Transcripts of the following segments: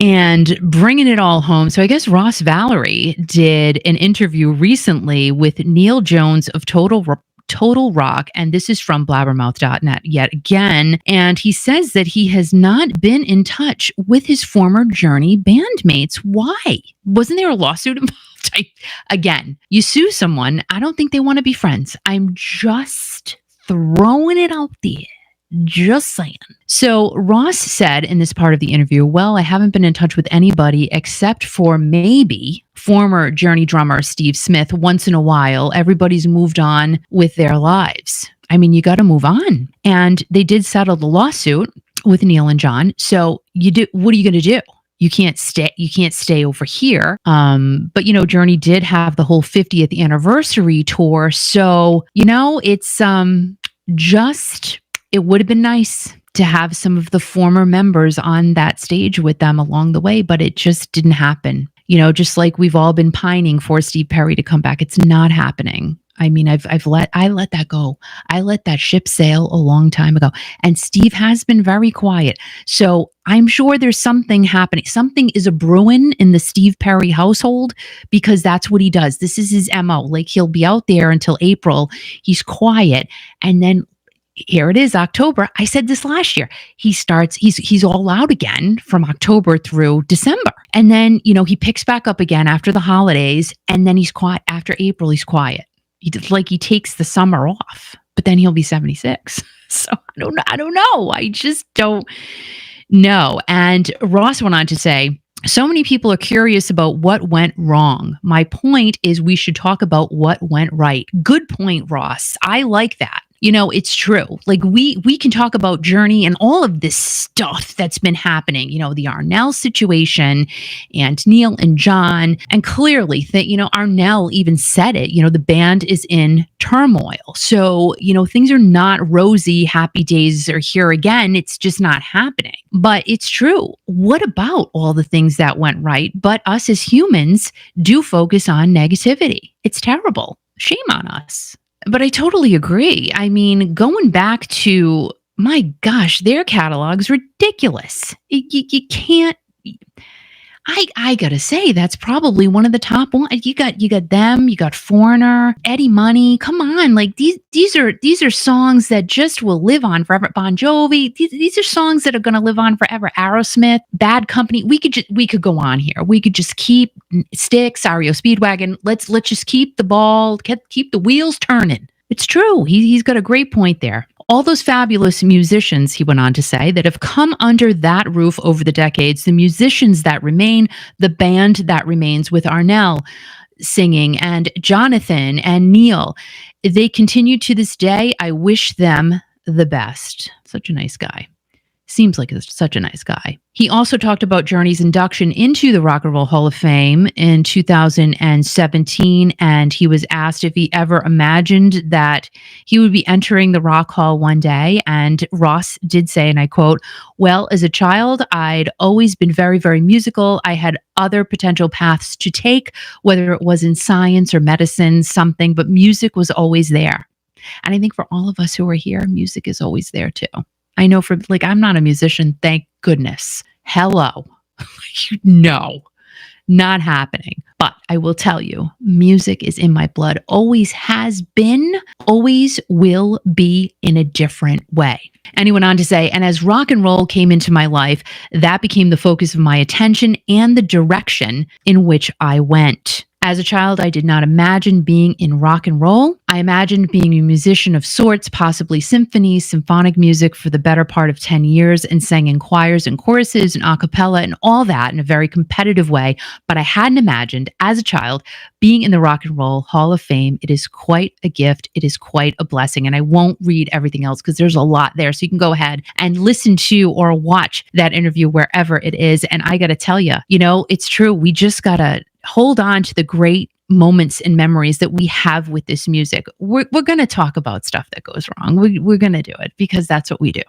and bringing it all home. So I guess Ross Valory did an interview recently with Neil Jones of Total Rock, and this is from blabbermouth.net yet again. And he says that he has not been in touch with his former Journey bandmates. Why? Wasn't there a lawsuit involved? Again, you sue someone, I don't think they want to be friends. I'm just throwing it out there. Just saying. So Ross said in this part of the interview, well, I haven't been in touch with anybody except for maybe former Journey drummer Steve Smith. Once in a while, everybody's moved on with their lives. I mean, you got to move on. And they did settle the lawsuit with Neil and John. So what are you going to do? You can't stay over here. But Journey did have the whole 50th anniversary tour. So, it's it would have been nice to have some of the former members on that stage with them along the way, but it just didn't happen. Just like we've all been pining for Steve Perry to come back. It's not happening. I mean, I let that go. I let that ship sail a long time ago. And Steve has been very quiet. So I'm sure there's something happening. Something is a brewing in the Steve Perry household because that's what he does. This is his MO. Like he'll be out there until April. He's quiet. And then here it is, October. I said this last year. He's all out again from October through December. And then, he picks back up again after the holidays. And then he's quiet. After April, he's quiet. He takes the summer off, but then he'll be 76. So I don't know. I just don't know. And Ross went on to say, so many people are curious about what went wrong. My point is we should talk about what went right. Good point, Ross. I like that. It's true. Like we can talk about Journey and all of this stuff that's been happening, the Arnell situation and Neil and John. And clearly that, Arnell even said it, the band is in turmoil. So, things are not rosy, happy days are here again. It's just not happening. But it's true. What about all the things that went right? But us as humans do focus on negativity. It's terrible. Shame on us. But I totally agree. I mean, going back to, my gosh, their catalog's ridiculous. You can't. I gotta say, that's probably one of the top ones. You got them. You got Foreigner, Eddie Money. Come on, like these are songs that just will live on forever. Bon Jovi. These are songs that are going to live on forever. Aerosmith, Bad Company. We could go on here. We could just keep Styx, REO Speedwagon. Let's just keep the wheels turning. It's true. He's got a great point there. All those fabulous musicians, he went on to say, that have come under that roof over the decades, the musicians that remain, the band that remains with Arnell singing and Jonathan and Neil, they continue to this day. I wish them the best. Such a nice guy. Seems like such a nice guy. He also talked about Journey's induction into the Rock and Roll Hall of Fame in 2017, and he was asked if he ever imagined that he would be entering the Rock Hall one day, and Ross did say, and I quote, "Well, as a child, I'd always been very, very musical. I had other potential paths to take, whether it was in science or medicine, something, but music was always there." And I think for all of us who are here, music is always there too. I know I'm not a musician, thank goodness. Hello. No, not happening. But I will tell you, music is in my blood, always has been, always will be in a different way. And he went on to say, and as rock and roll came into my life, that became the focus of my attention and the direction in which I went. As a child, I did not imagine being in rock and roll. I imagined being a musician of sorts, possibly symphonies, symphonic music for the better part of 10 years, and sang in choirs and choruses and a cappella and all that in a very competitive way. But I hadn't imagined, as a child, being in the Rock and Roll Hall of Fame. It is quite a gift. It is quite a blessing. And I won't read everything else because there's a lot there. So you can go ahead and listen to or watch that interview wherever it is. And I got to tell you, it's true. We just got to hold on to the great moments and memories that we have with this music. We're going to talk about stuff that goes wrong. We're going to do it because that's what we do.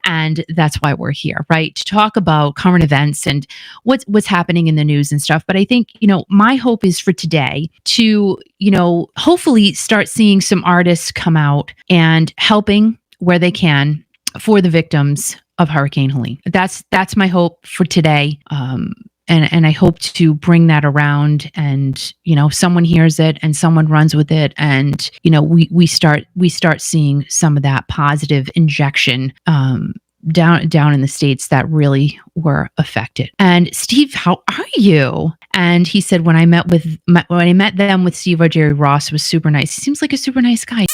And that's why we're here, right? To talk about current events and what's happening in the news and stuff. But I think, my hope is for today to, hopefully start seeing some artists come out and helping where they can for the victims of Hurricane Helene. That's my hope for today. And I hope to bring that around, and someone hears it and someone runs with it, and we start seeing some of that positive injection down in the states that really were affected. And Steve, how are you? And he said, when I met them with Steve or Jerry Ross, was super nice. He seems like a super nice guy.